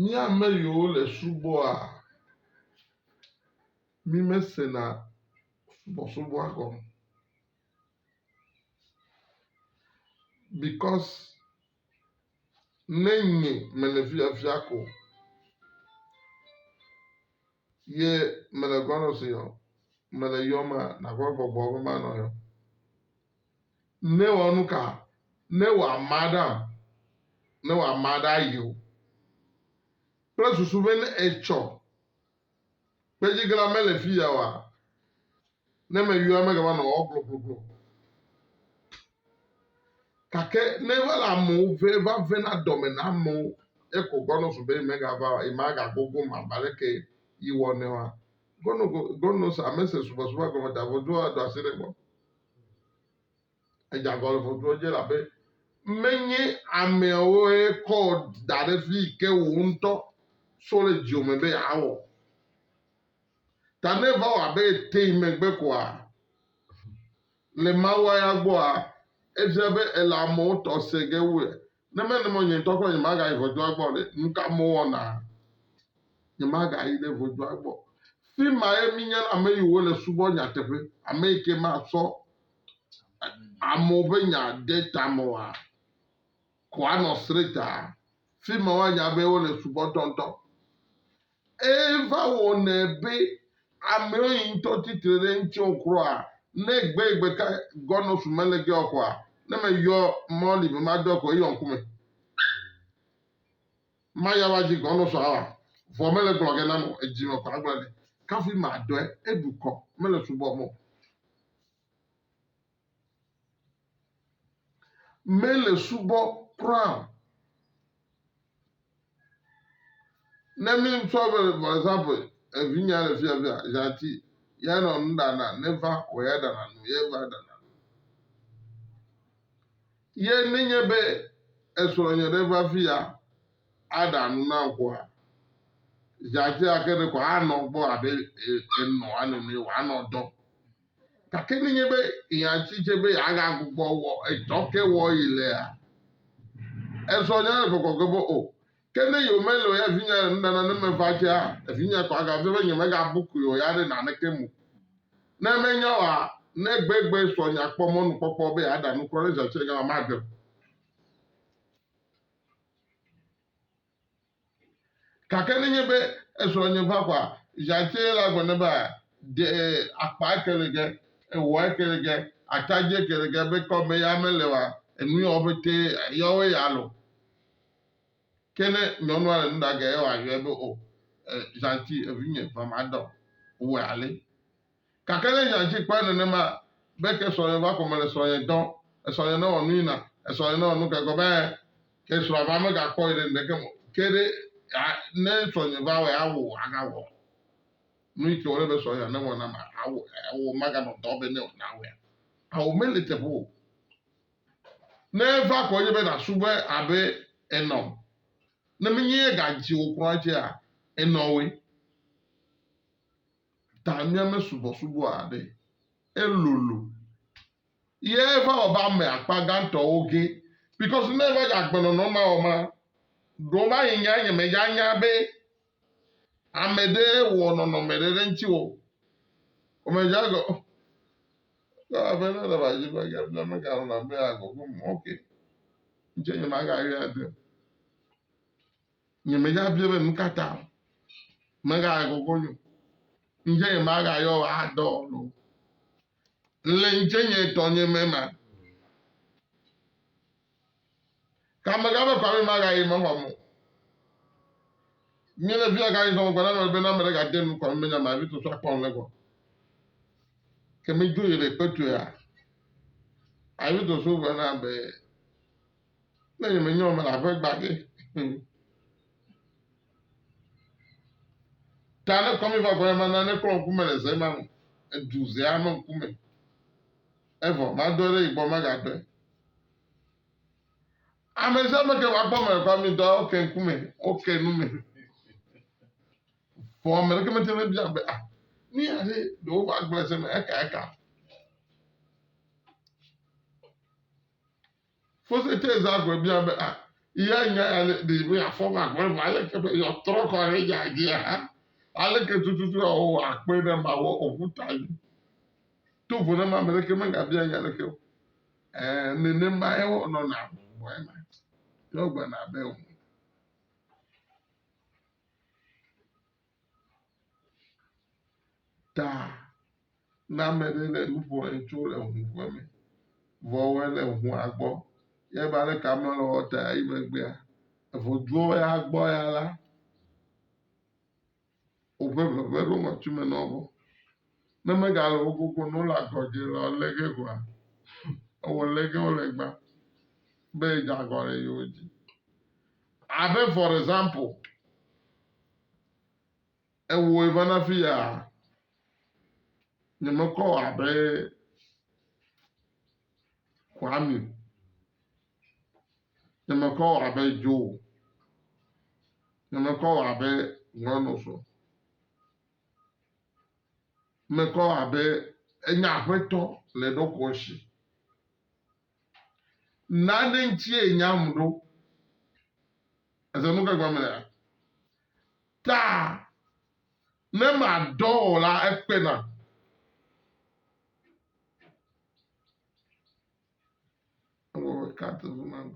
Ní àmẹ́yò lè ṣubọ̀ à mímẹ́sẹ̀ na ṣubọ̀ àgọ́. Because n'enyi mẹ́lẹ̀fíàfíà kò yẹ mẹ́lẹ̀gọ́nù sí yọ mẹ́lẹ̀yọ́mà nàkọ́ gbọ̀gbọ̀ ọ̀bẹ máa nọ yọ. N'ẹwà ọ̀nù ká n'ẹwà àmàdà yìí o. Pẹ̀lú sùsù bẹ́ẹ̀ ní ẹ̀chọ̀ pẹ̀jì gíga mẹ́lẹ̀fíà wà n'ẹ̀mẹ̀yọ́ mẹ́gàmá nà ọ̀ gbọ̀gbọ̀gbọ̀. Kàkẹ́ n'ẹ̀wà làmú va vẹ́ nà dọ̀mẹ̀ nà mú ẹ̀kọ́ gọ́nù sùn bẹ́ẹ̀ mẹ́gàvà ìmàgà gbogbo mà balẹ̀kẹ́ ìwọ n'ẹ̀wà. Gọ́nù sà mẹ́sẹ̀ ṣùbọ̀ṣùbọ̀ àgọ́mọ̀tà àbọ̀dúwà àdó àṣírí gbọ̀. Ẹ̀jà gọ́lù fọ̀tún ọjẹ́ làbẹ́. Mẹ́nyẹ́ àmì ọ̀wọ́ ẹ̀kọ́ dàrẹ́ fi ìkẹ́ òun tọ́ sọ̀rọ̀ jì òmè bẹ́ẹ̀ àwọ̀. Tànẹ́fà wà bẹ́ẹ̀ tẹ́ ìmẹ̀gbẹ́ kọ́ à. Lè má wáyà gbọ́ à. Ẹ̀fẹ̀ bẹ́ ẹ̀là mọ̀ tọ̀ sẹ̀gẹ̀ wẹ̀. Nẹ́mẹ̀nìmọ̀ yẹn tọ́kọ̀ yẹn má gà ìfọ̀jú àgbọ̀ rẹ̀ nǹka mọ̀ wọn nà. Yẹn má gà yí lẹ̀ ìfọ̀jú àgbọ̀. Fíìmù ayé mi yẹn àmì ìwò lè ṣubọ̀ nyàtẹ̀fẹ̀ àmì ìké máa sọ. Àmọ̀ bẹ́ nyà dé tàmọ̀ wà. Kọ́ ànọ̀ sírìtà. Fíìmù wa nyà bẹ́ wọ́n lè ṣubọ̀ tọ̀ntọ̀. Eva wọ̀ n'ebe àmì oyin tó titire ntí okuro à. N'egbe egbe ka gọ́nù sùmẹ́lẹ́gẹ́ ọkọ̀ à. N'ẹ̀mẹ̀ yọ mọ́ọ̀lì mi má dọ́kọ̀ èyí ọ̀nkúmẹ̀. Má yà wá jí gọ́nù sọ̀ àwà. Fọ̀ mẹ́lẹ̀ gbọ̀gẹ́ nánú ẹ̀jì mọ̀ pàgbẹ́lẹ̀. Káfí mà dọ́ ẹ ẹ̀dùkọ̀ mẹ́lẹ̀ ṣubọ̀ mọ̀. Mẹ́lẹ̀ ṣubọ̀ pram. N'ẹ̀mí nsọ́bẹ̀rẹ̀ for example ẹ̀fínyà rẹ̀ fíàfíà yàtì yẹn nọ̀ ndànà n'ẹ̀fà wẹ̀yẹ dànà nù yẹ fà dànà. Yẹ n'enye bẹ́ ẹ̀sọ̀rọ̀ yẹn n'ẹ̀fà fíà àdànù náà kọ́ à. Yàtì akẹ́rẹ́ kọ́ ànọ̀ gbọ́ àbẹ́ ẹ̀nọ̀ ànẹ̀mẹ̀ wà ànọ̀ dọ̀. Kàkẹ́ n'enye bẹ́ ìyàtì jẹ́ bẹ́ àgà gbọ́ wọ ẹ̀dọ́kẹ́ wọ ilẹ̀ à. Ẹ̀sọ̀rọ̀ yẹn kọ̀kọ̀ gbọ́ o. Kene yo melo ya vinya ndana ne mefakia vinya kwa ga vebe nye mega buku yo ya de na neke mu na menya wa na gbegbe so nya kpomo nu popo be ada nu kore ja chere ga ma de ka kene nye be eso nye fa kwa ja chere la gone ba de apa kelege e wo kelege ataje kelege be ko me ya melewa enu yo bete yo we ya lo kene nyɔnu ale nu ɖage ye wòayɔe be o zanti evinye vamadɔ wòe ale gake ne zanti kpe nenema be ke srɔ̃nye va kɔme le srɔ̃nye dɔ esrɔ̃nye ne wɔ nu yina esrɔ̃nye ne wɔ nu kɛkɔ be ke srɔ̃a va megakpɔ yi ɖe ŋdeke me ke ɖe ne srɔ̃nye va wɔe awɔ agawɔ nu yi ke wòle be srɔ̃nye ne wɔ na ma awɔ maganɔ dɔ be ne wòna wɔe awɔ mele teƒe o ne va kɔ dze be nasubɔ abe enɔ. Ne menye gadzi wo kura dze a enɔwe ta miame subɔsubɔ aɖe elolo ye va wɔ ba me akpa gãtɔwo ge because ne va dze agbenɔnɔ ma wɔ ma ɖo va yi nya nye me ya nya be ame ɖe wɔ nɔnɔme ɖe ɖe ŋuti o wòme dze agɔ abe ne le ba dzi be ya me ga nɔ abe agɔgo me ok ŋutsi nye ma ga yɔ ade. Nye me ya bia be nu kata me ga gogo nyo nje ye ma ga yo adɔ lo le nje nye tɔ nye me ma kame ga be kwa me ma ga yi mo mo mi le via ga yi so kwa na be na me ga de nu kwa me nya ma vi to so akpɔ le go ke me jo ye le petu ya ayi to so gba na be me nye me nyo me la fe gba ke ta ne kɔmi va gbɔ ma na ne kplɔ ŋkume le ze ma nu edu ze ame ŋkume evɔ ma do ɖe yibɔ ma ga doe ame sia me ke wa kpɔ me kɔ mi dɔ oke ŋkume oke nume fɔ ame ɖeke me te ne bia be a ni aɖe ɖewo va gblẽ se me eka fose te za gbe bia be a iya nya ale de bi afoma gbe ale ke yo tro ko re ja dia ale ke tututu o akpe na ma wo okuta yi to vo na ma me ke me ga bia nya le ke ne ne ma e wo no na bo e ma yo gba na be o ta na me de le lu bo en cho le hu fo me vo we le hu agbo ye ba le ka mo lo ta yi me gbe a vo duo ya agbo ya la o ve ro ma tu me no bo na me ga lo ko no la ko je lo le ke kwa o le ke o le gba be ja go re yo ji abe for example e wo ivana fi ya ni mo ko abe kwami ni mo ko abe jo ni mo ko abe ngono so me ko abe enya hweto le do ko shi na de ntie enya mdo ase no ka gwa me ta ne ma do la ekpe na o ka to man